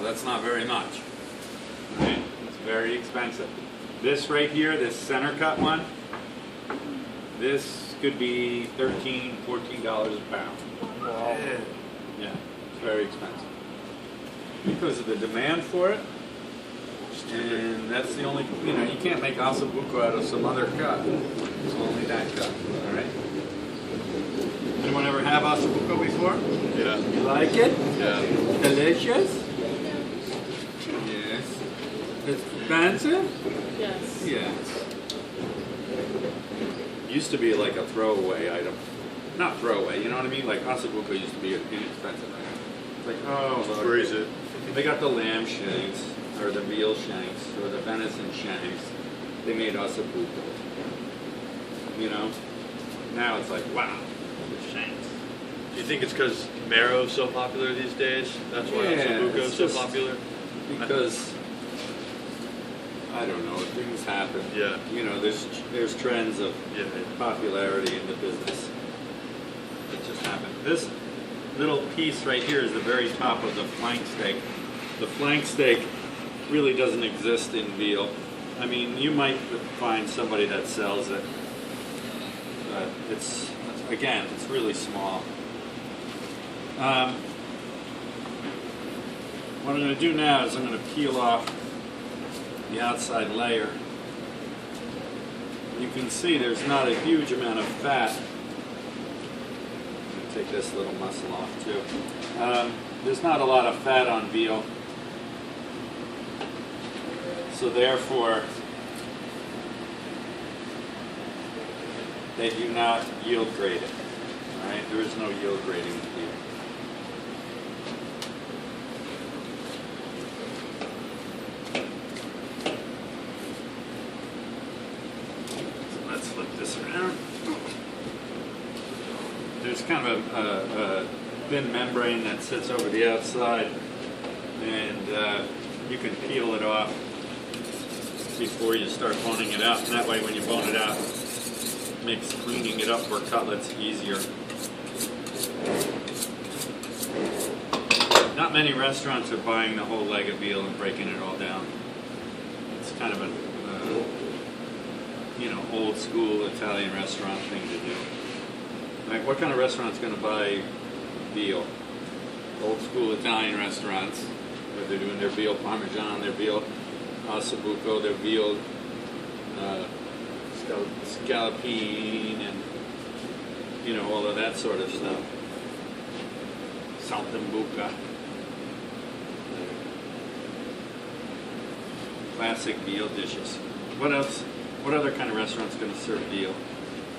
that's not very much. Right? It's very expensive. This right here, this center cut one, this could be $13, $14 a pound. Wow. Yeah, it's very expensive. Because of the demand for it. And that's the only, you can't make ossobuco out of some other cut. It's only that cut, all right? Anyone ever have ossobuco before? Yeah. You like it? Yeah. Delicious? Yes. It's expensive? Yes. Yes. Used to be like a throwaway item. Not throwaway, you know what I mean? Like ossobuco used to be an inexpensive item. It's like, oh, look. Where is it? They got the lamb shanks, or the veal shanks, or the venison shanks. They made ossobuco. Now it's like, wow, the shanks. Do you think it's because marrow's so popular these days? That's why Yeah, ossobuco's it's so just- popular? Because, I don't know, things happen. Yeah. There's trends of Yeah. popularity in the business. It just happened. This little piece right here is the very top of the flank steak. The flank steak really doesn't exist in veal. I mean, you might find somebody that sells it, but it's really small. What I'm going to do now is I'm going to peel off the outside layer. You can see there's not a huge amount of fat. I'm going to take this little muscle off too. There's not a lot of fat on veal. So therefore, they do not yield grade it. All right? There is no yield grading with veal. So let's flip this around. There's kind of a thin membrane that sits over the outside, and you can peel it off before you start boning it out. And that way, when you bone it out, it makes cleaning it up for cutlets easier. Not many restaurants are buying the whole leg of veal and breaking it all down. It's kind of a old school Italian restaurant thing to do. Like, what kind of restaurant's going to buy veal? Old school Italian restaurants, where they're doing their veal parmesan, their veal ossobuco, their veal scallopine, and all of that sort of stuff. Saltimbocca. Classic veal dishes. What else? What other kind of restaurant's going to serve veal?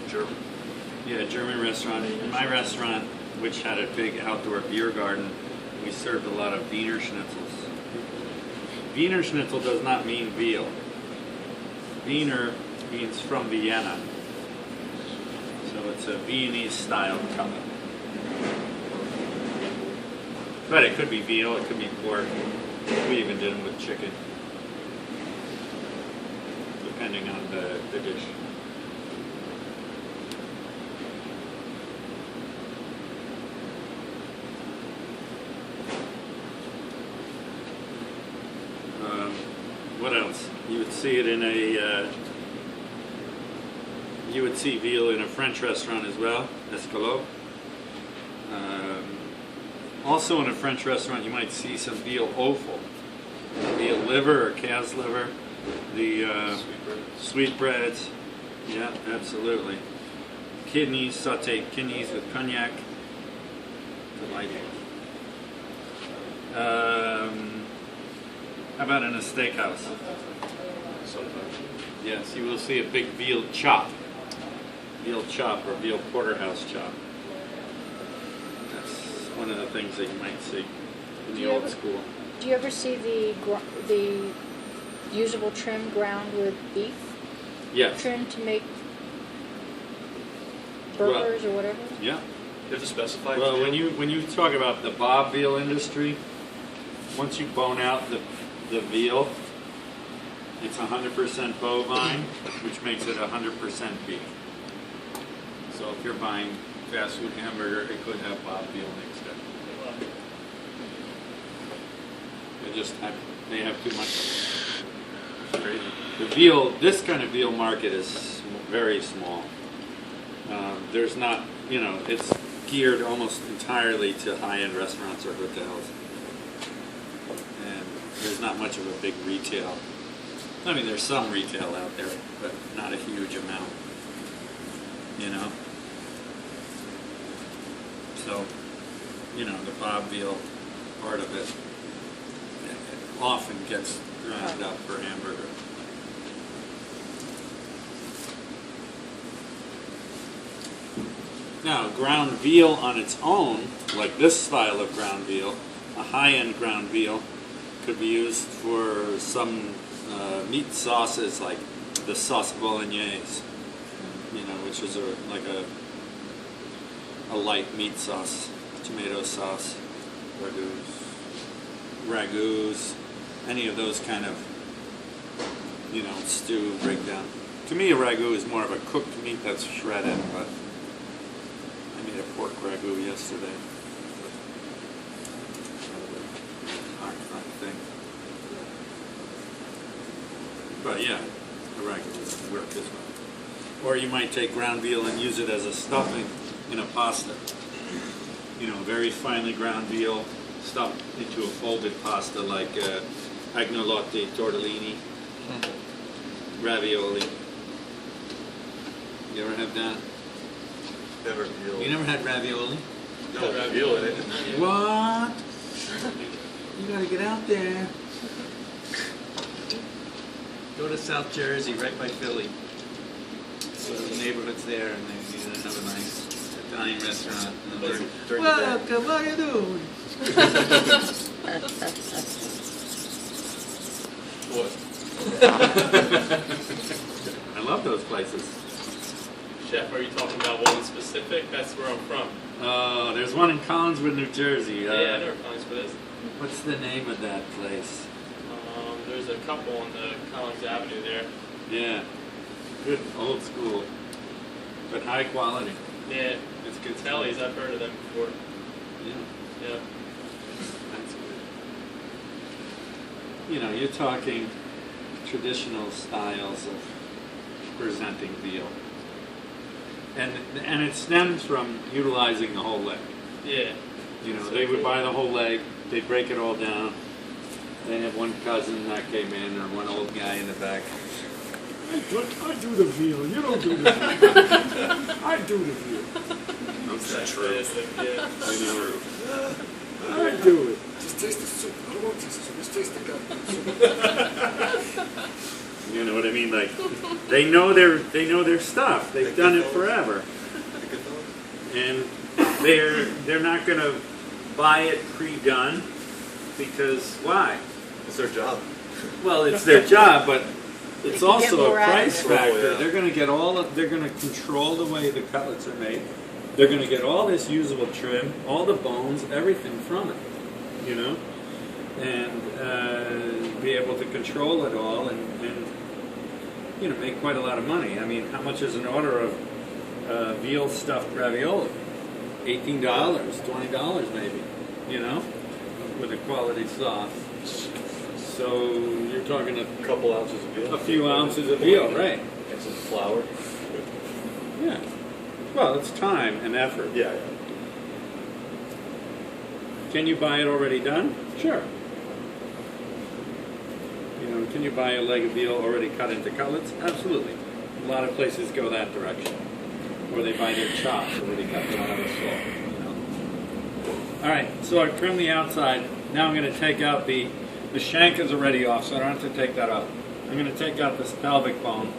German. Yeah, German restaurant. In my restaurant, which had a big outdoor beer garden, we served a lot of Wiener Schnitzels. Wiener Schnitzel does not mean veal. Wiener means from Vienna. So it's a Viennese style cutlet. But it could be veal, it could be pork. We even did them with chicken, depending on the dish. What else? You would see it in you would see veal in a French restaurant as well, escalope. Also in a French restaurant you might see some veal offal, veal liver or calf's liver, the sweetbreads, yeah, absolutely. Kidneys, sauteed kidneys with cognac, delightful. How about in a steakhouse? Sometimes. Yes, you will see a big veal chop or veal porterhouse chop. That's one of the things that you might see in the old school. Do you ever see the usable trim ground with beef? Yes. Trim to make burgers or whatever? Yeah. You have to specify. Well, veal? when you talk about the bob veal industry, once you bone out the veal, it's 100% bovine, which makes it 100% beef. So if you're buying fast food hamburger, it could have bob veal mixed in. they have too much. It's crazy. The veal, this kind of veal market is very small. There's not, it's geared almost entirely to high-end restaurants or hotels. And there's not much of a big retail. I mean, there's some retail out there, but not a huge amount. So, the Bob veal part of it often gets ground up for hamburger. Now, ground veal on its own, like this style of ground veal, a high-end ground veal, could be used for some meat sauces like the sauce bolognese, which is like a light meat sauce, tomato sauce, ragouts, any of those kind of, stew breakdown. To me, a ragout is more of a cooked meat that's shredded, but I made a pork ragout yesterday. Hard thing. But yeah, a ragout would work as well. Or you might take ground veal and use it as a stuffing in a pasta. Very finely ground veal stuffed into a folded pasta like agnolotti, tortellini, ravioli. You ever have that? Never veal. You never had ravioli? No, veal in it. What? You gotta get out there. Go to South Jersey, right by Philly. So the neighborhood's there, and they have a nice Italian restaurant. And During the day. welcome, how you doing? What? I love those places. Chef, are you talking about one specific? That's where I'm from. There's one in Collinswood, New Jersey. Yeah, I know where Collinswood is. What's the name of that place? There's a couple on the Collins Avenue there. Yeah, good old school, but high quality. Yeah, It's good. Telly's, I've heard of them before. Yeah, Yeah. that's good. You're talking traditional styles of presenting veal, and it stems from utilizing the whole leg. Yeah. They would buy the whole leg, they'd break it all down. They have one cousin that came in, or one old guy in the back. I do the veal. You don't do the veal. I do the veal. That's true. Yeah. I know. I do it. Just taste the soup. I don't want to taste the soup. Just taste the gut. You know what I mean? Like they know their stuff. They've done it forever, and they're not going to buy it pre-done because why? It's their job. Well, it's their job, but it's can get also a more out of price it. factor. Oh, yeah. They're going to get they're going to control the way the cutlets are made. They're going to get all this usable trim, all the bones, everything from it, and be able to control it all and make quite a lot of money. I mean, how much is an order of veal stuffed ravioli? $18, $20 maybe, with a quality sauce. So you're talking A couple ounces of veal. a few ounces of veal, right? And some flour. Yeah. Well, it's time and effort. Yeah. Can you buy it already done? Sure. Can you buy a leg of veal already cut into cutlets? Absolutely. A lot of places go that direction. Or they buy their chops already cut down on the salt. All right, so I trim the outside. Now I'm going to take out the shank is already off, so I don't have to take that out. I'm going to take out this pelvic bone.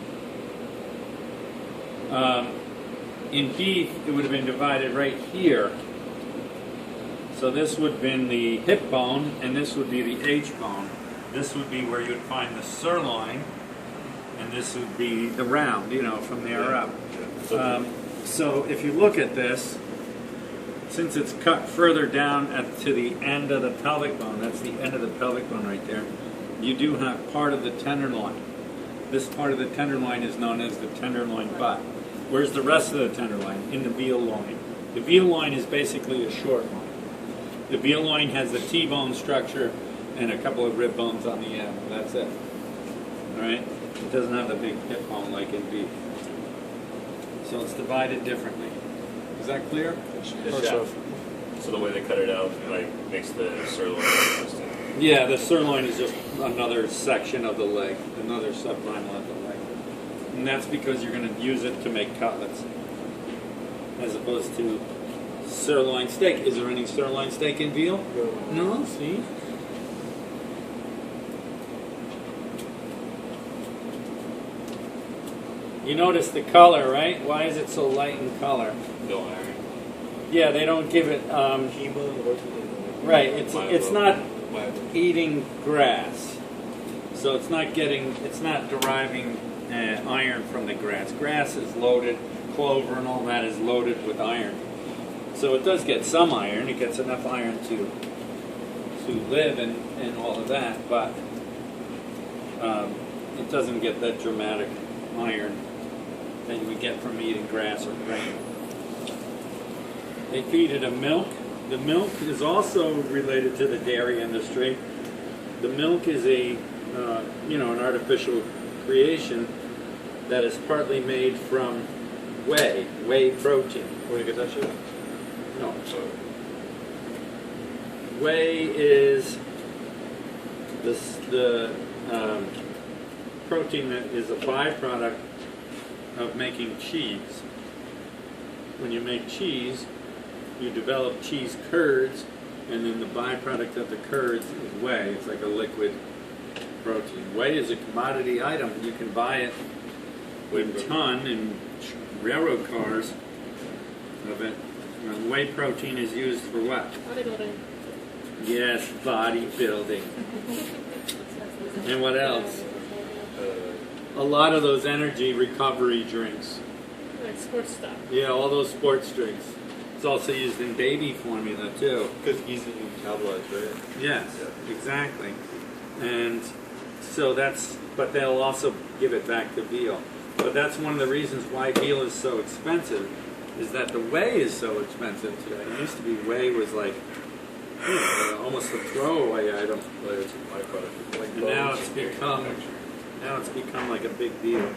In beef, it would have been divided right here. So this would have been the hip bone, and this would be the H bone. This would be where you would find the sirloin, and this would be the round, from there up. So if you look at this, since it's cut further down to the end of the pelvic bone, that's the end of the pelvic bone right there, you do have part of the tenderloin. This part of the tenderloin is known as the tenderloin butt. Where's the rest of the tenderloin? In the veal loin. The veal loin is basically a short loin. The veal loin has the T-bone structure and a couple of rib bones on the end. That's it. All right? It doesn't have the big hip bone like in beef. So it's divided differently. Is that clear? So the way they cut it out, like, makes the sirloin interesting. Yeah, the sirloin is just another section of the leg, another sublingual of the leg. And that's because you're going to use it to make cutlets, as opposed to sirloin steak. Is there any sirloin steak in veal? No, see? You notice the color, right? Why is it so light in color? No iron. Yeah, they don't give it, right, it's not eating grass. So it's not deriving iron from the grass. Grass is loaded, clover and all that is loaded with iron. So it does get some iron, it gets enough iron to live and all of that, but it doesn't get that dramatic iron that you would get from eating grass or grain. They feed it a milk. The milk is also related to the dairy industry. The milk is an artificial creation that is partly made from whey protein. Where do you get that shit? No. Whey is the protein that is a byproduct of making cheese. When you make cheese, you develop cheese curds, and then the byproduct of the curds is whey. It's like a liquid protein. Whey is a commodity item. You can buy it in ton in railroad cars of it. And whey protein is used for what? Bodybuilding. Yes, bodybuilding. And what else? A lot of those energy recovery drinks. Like sports stuff. Yeah, all those sports drinks. It's also used in baby formula too. Because easily metabolized, right? Yes, exactly. And so but they'll also give it back to veal. But that's one of the reasons why veal is so expensive, is that the whey is so expensive today. It used to be whey was like almost a throwaway item. Like it's a byproduct. Like And now it's become like a big deal.